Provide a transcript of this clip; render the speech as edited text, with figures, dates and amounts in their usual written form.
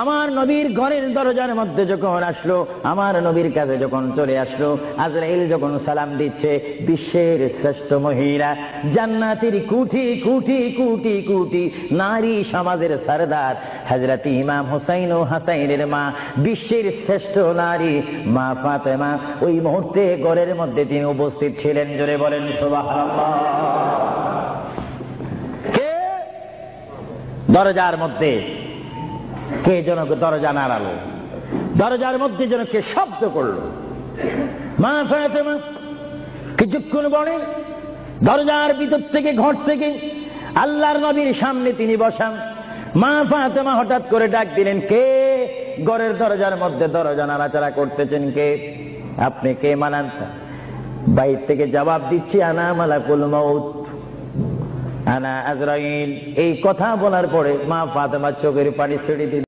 আমার নবীর ঘরের দরজার মধ্যে যখন আসলো, আমার নবীর কাছে যখন চলে আসলো, আজরাইল যখন সালাম দিচ্ছে, বিশ্বের শ্রেষ্ঠ মহিলা, জান্নাতের কোটি কোটি কোটি কোটি নারী সমাজের সরদার হযরত ইমাম হুসাইন ও হাসাইনের মা, বিশ্বের শ্রেষ্ঠ নারী মা ফাতেমা ওই মুহূর্তে ঘরের মধ্যে তিনি উপস্থিত ছিলেন। জোরে বলেন সুবহানাল্লাহ। কে দরজার মধ্যে? কে যেন দরজা নাড়ালো, দরজার মধ্যে যেন কে শব্দ করলো। মা ফাতেমা কিছুক্ষণ পরে দরজার ভিতর থেকে, ঘর থেকে আল্লাহর নবীর সামনে তিনি বসান। মা ফাতেমা হঠাৎ করে ডাক দিলেন, কে ঘরের দরজার মধ্যে দরজা নাড়াচাড়া করতেছেন? কে আপনি? কে মানান? বাইর থেকে জবাব দিচ্ছি, আনা মালাকুল মউত, আনা আজরাইল। এই কথা বলার পরে মা ফাতেমা চোখের পানি ছেড়ে দিল।